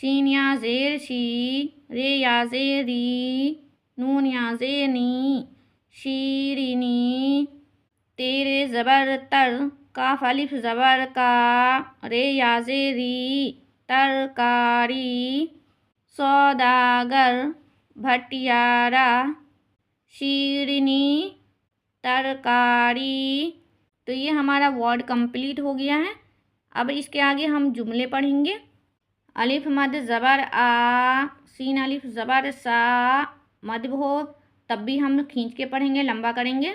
شین یا زیر شی، رے یا زیر ری، نون یا زیر نی، شیرینی۔ تیرے زبر تر، کاف الف زبر کا، رے یا زیر ری، ترکاری۔ سوداگر، بھٹیارا، شیرینی، ترکاری۔ تو یہ ہمارا ورڈ کمپلیٹ ہو گیا ہے۔ اب اس کے آگے ہم جملے پڑھیں گے۔ الف مد زبر آ، سین الف زبر سا، مد ہو تب بھی ہم کھینچ کے پڑھیں گے، لمبا کریں گے۔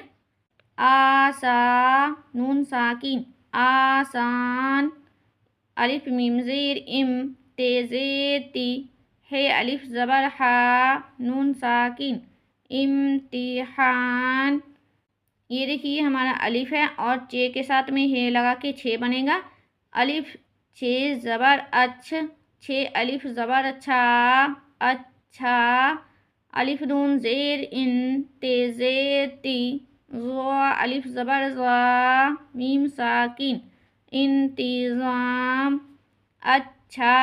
آسا، نون ساکن، آسان۔ الف میم زیر ام، تے زیر تی، ہے الف زبر ہا، نون ساکن، امتحان۔ یہ دیکھیے ہمارا الف ہے اور چے کے ساتھ میں ہے لگا کے چھ بنے گا۔ الف چھ زبر اچھ، چھ الف زبر چھا، اچھا۔ الف نون زیر ان، تے زیر تی، زا الف زبر زا، میم ساکن، انتظام، اچھا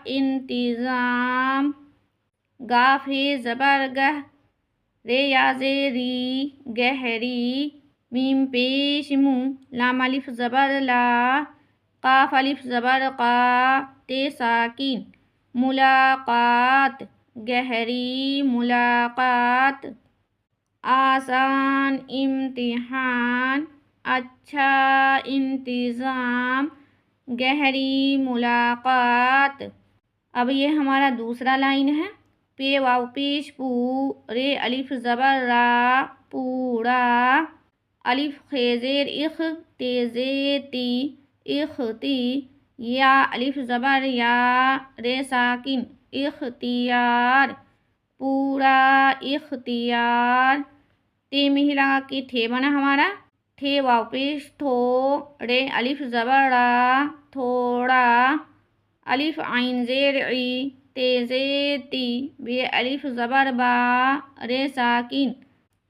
انتظام۔ گاف ہے زبر گہ، رے یا زیر ری، گہری۔ میم پیش مو، لام الف زبر لا، قاف الف زبر قا، تے ساکن، ملاقات، گہری ملاقات۔ آسان امتحان، اچھا انتظام، گہری ملاقات۔ اب یہ ہمارا دوسرا لائن ہے۔ پے واو پیش پو، رے الف زبر را، پورا۔ الف خے زیر اخ، تے زیر تی، اختی۔ یا الف زبر یا، رے ساکن، اختیار، پورا اختیار۔ تے میں ہی لگا کے تھے بنا ہمارا۔ تھے واو پیش تھو، رے الف زبر را، تھوڑا۔ الف عین زیر عی، تے زیر تی، بے الف زبر با، رے ساکن،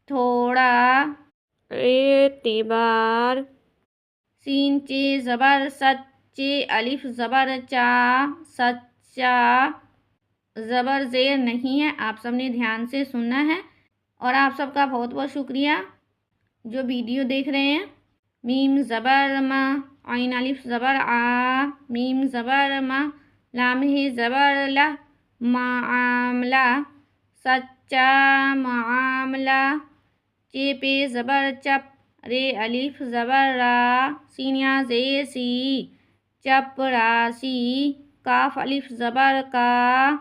تھوڑا، اعتبار۔ سین چے زبر سچ، چے الف زبر چا، سچا۔ زبر زیر نہیں ہے، آپ سب نے دھیان سے سننا ہے۔ اور آپ سب کا بہت بہت شکریہ جو ویڈیو دیکھ رہے ہیں۔ میم زبر ما، عین الف زبر آ، میم زبر ما، لام ہے زبر لا، معاملہ، سچا معاملہ۔ چے پہ زبر چپ، رے الف زبر را، سین یا زیر سی، چپراسی۔ کاف الف زبر کا،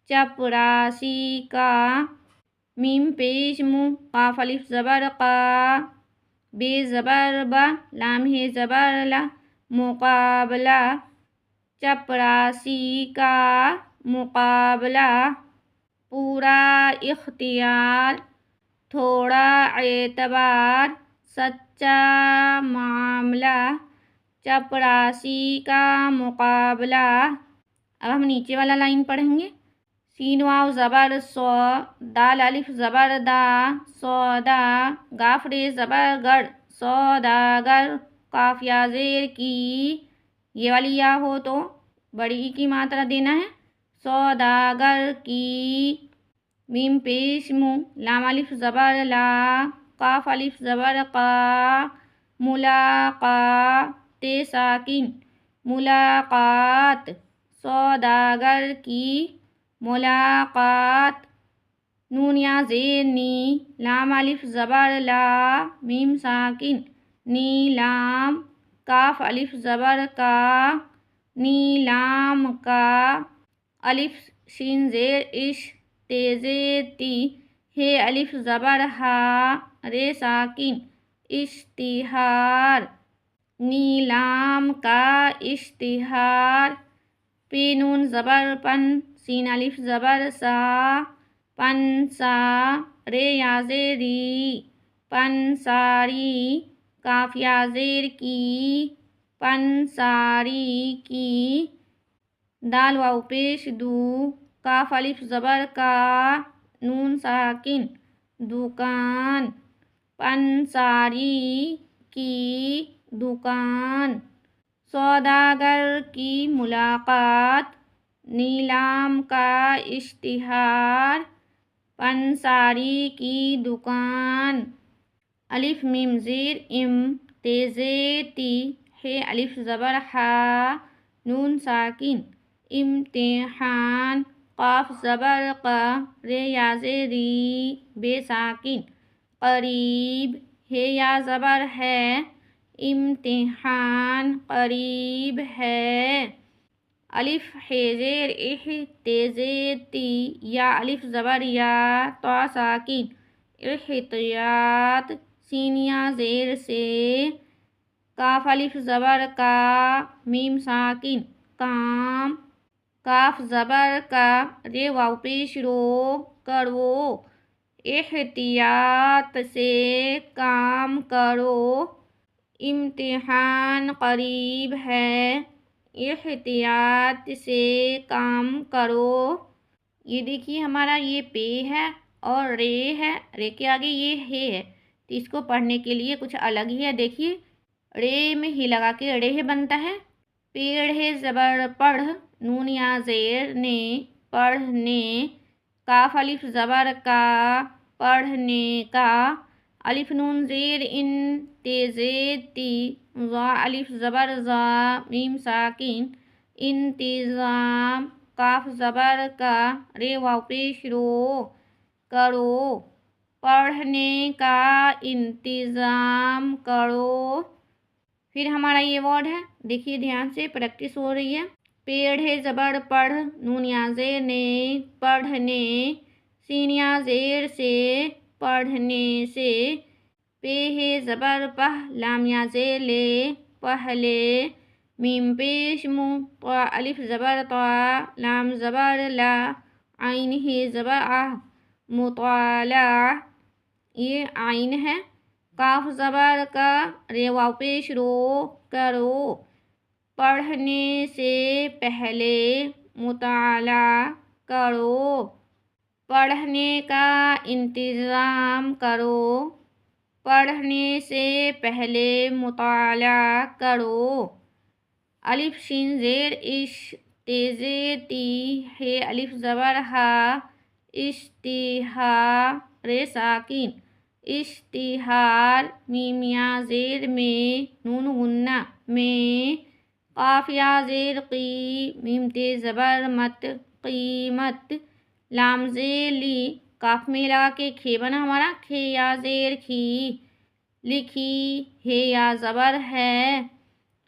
چپراسی کا۔ میم پیش مو، قاف الف زبر قا، بے زبر با، لام ہے زبر لا، مقابلہ، چپراسی کا مقابلہ۔ پورا اختیار، تھوڑا اعتبار، سچا معاملہ، چپراسی کا مقابلہ۔ اب ہم نیچے والا لائن پڑھیں گے۔ سین واو زبر سو، دال الف زبر دا، سودا۔ گاف رے زبر گڑ، سوداگر۔ کاف یا زیر کی، یہ والی یا ہو تو بڑی ای کی ماترا دینا ہے، سوداگر کی۔ میم پیش مو، لام الف زبر لا، قاف الف زبر قا، ملاقا، تے ساکن، ملاقات۔ سوداگر کی ملاقات۔ نون یا زیر نی، لام الف زبر لا، میم ساکن، نیلام۔ کاف الف زبر کا، نیلام کا۔ الف شین زیر اش، تے زیر تی، ہے الف زبر ہا، رے ساکن، اشتہار، نیلام کا اشتہار۔ پے نون زبر پن، سین الف زبر سا، پنسا۔ رے یا زیر ری، پنساری۔ کاف یا زیر کی، پنساری کی۔ دال واو پیش دو، کاف الف زبر کا، نون ساکن، دکان، پنساری کی دکان۔ سوداگر کی ملاقات، نیلام کا اشتہار، پنساری کی دکان۔ الف میم زیر ام تیزے تی ہے الف زبر ہا نون ساکن امتحان، قاف زبر قا رے یا زیری بے ساکن قریب، ہے یا زبر ہے امتحان قریب ہے۔ الف ہے زیر اح تیزے تی یا الف زبر یا تو ساکن احتیاط، سین یا زیر سے، کاف الف زبر کا میم ساکن کام، کاف زبر کا رے واو پیش رو کرو، احتیاط سے کام کرو، امتحان قریب ہے، احتیاط سے کام کرو۔ یہ دیکھیے ہمارا یہ پے ہے اور رے ہے، رے کے آگے یہ ہے تو اس کو پڑھنے کے لیے کچھ الگ ہی ہے۔ دیکھیے رے میں ہی لگا کے ڑے بنتا ہے۔ پیڑ ہے زبر پڑھ نون یا زیر نے پڑھنے، کاف الف زبر کا پڑھنے کا، الف نون زیر ان تیزے تی، ضا الف زبر زا میم ساکن انتظام، کاف زبر کا رے واو پیش رو کرو، پڑھنے کا انتظام کرو۔ پھر ہمارا یہ ورڈ ہے، دیکھیے دھیان سے پریکٹس ہو رہی ہے۔ پیڑ ہے زبر پڑھ نون یا زیر نے پڑھنے، سین یا زیر سے پڑھنے سے، پے ہے زبر پہ لام یا زیر لے پہلے، میم پیش مو تو الف زبر تو لام زبر لا، عین ہے زبر آ مطالعہ، یہ عین ہے، کاف زبر کا رے واو پیش رو کرو، پڑھنے سے پہلے مطالعہ کرو، پڑھنے کا انتظام کرو، پڑھنے سے پہلے مطالعہ کرو۔ الف شین زیر اش تیزے تی ہے الف زبر ہا اشتہا رے ساکن اشتہار، میم یا زیر میں نون غنہ میں، قاف یا زیر قی میم تے زبر مت قیمت، لام زیر لی کاف میں لگا کے کھے بنا ہمارا، کھے یا زیر کھی لکھی، ہے یا زبر ہے،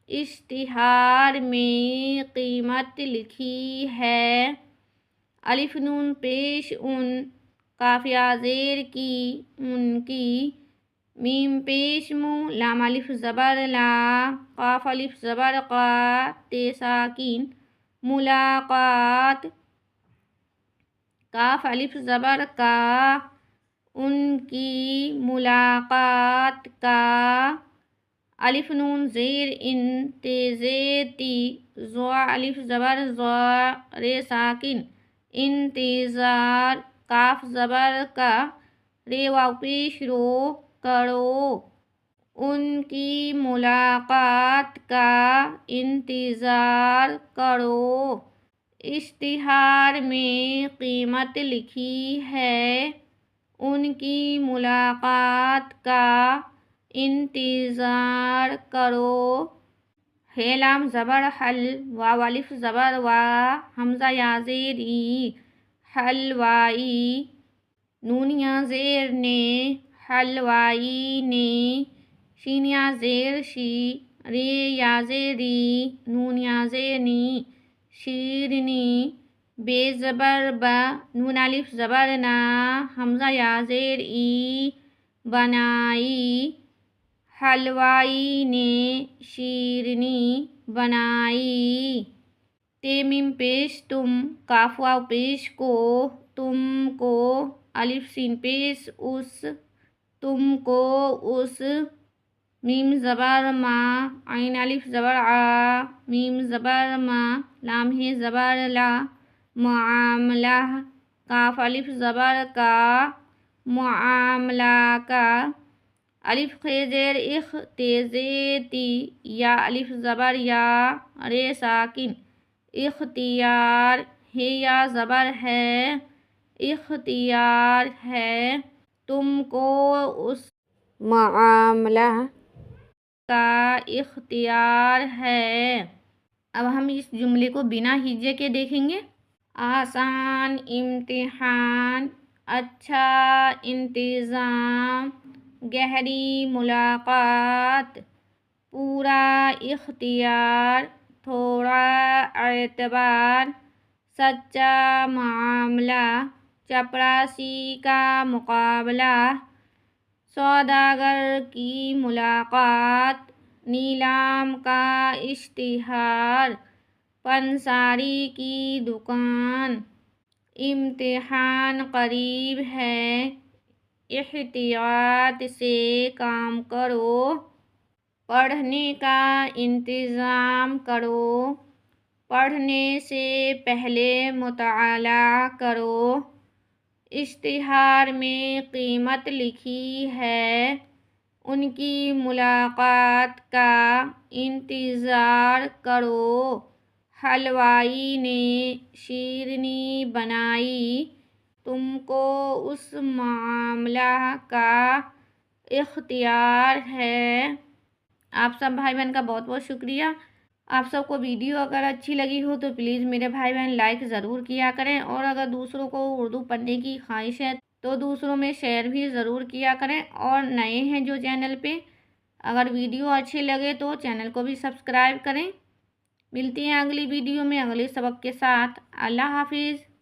اشتہار میں قیمت لکھی ہے۔ الف نون پیش ان، کاف یا زیر کی ان کی، میم پیش مو لام الف زبر لا، قاف الف زبر قا تے ساکن ملاقات، کاف الف زبر کا ان کی ملاقات کا، الف نون زیر ان تیزے تی، ضا الف زبر ضا رے ساکن انتظار، کاف زبر کا رے واو پیش رو کرو، ان کی ملاقات کا انتظار کرو، اشتہار میں قیمت لکھی ہے، ان کی ملاقات کا انتظار کرو۔ ہے لام زبر حل، واو الف زبر وا، حمزہ یا زیر ای، حلوائی، نون یا زیر نے حلوائی نے، شین یا زیر شی، رے یا زیری، نون یا زیر نی شیرنی، بے زبر با، نون الف زبر نا، حمزہ یا زیر ای، بنائی، حلوائی نے شیرنی بنائی۔ تے میم پیش تم، کاف واو پیش کو، تم کو، الف سین پیش اس، تم کو اس، میم زبر ما، عین الف زبر آ، میم زبر ما، لام ہے زبر لا، معاملہ، کاف الف زبر کا، معاملہ کا، الف خے زیر اخ تیزے تی، یا الف زبر یا رے ساکن اختیار ہے یا زبر ہے، اختیار ہے تم کو اس معاملہ کا اختیار ہے۔ اب ہم اس جملے کو بنا ہجے کے دیکھیں گے۔ آسان امتحان، اچھا انتظام، گہری ملاقات، پورا اختیار، تھوڑا اعتبار، سچا معاملہ، چپراسی کا مقابلہ، سوداگر کی ملاقات، نیلام کا اشتہار، پنساری کی دکان، امتحان قریب ہے، احتیاط سے کام کرو، پڑھنے کا انتظام کرو، پڑھنے سے پہلے مطالعہ کرو، اشتہار میں قیمت لکھی ہے، ان کی ملاقات کا انتظار کرو، حلوائی نے شیرینی بنائی، تم کو اس معاملہ کا اختیار ہے۔ آپ سب بھائی بہن کا بہت بہت شکریہ۔ آپ سب کو ویڈیو اگر اچھی لگی ہو تو پلیز میرے بھائی بہن لائک ضرور کیا کریں، اور اگر دوسروں کو اردو پڑھنے کی خواہش ہے تو دوسروں میں شیئر بھی ضرور کیا کریں، اور نئے ہیں جو چینل پہ اگر ویڈیو اچھے لگے تو چینل کو بھی سبسکرائب کریں۔ ملتی ہیں اگلی ویڈیو میں اگلے سبق کے ساتھ۔ اللہ حافظ۔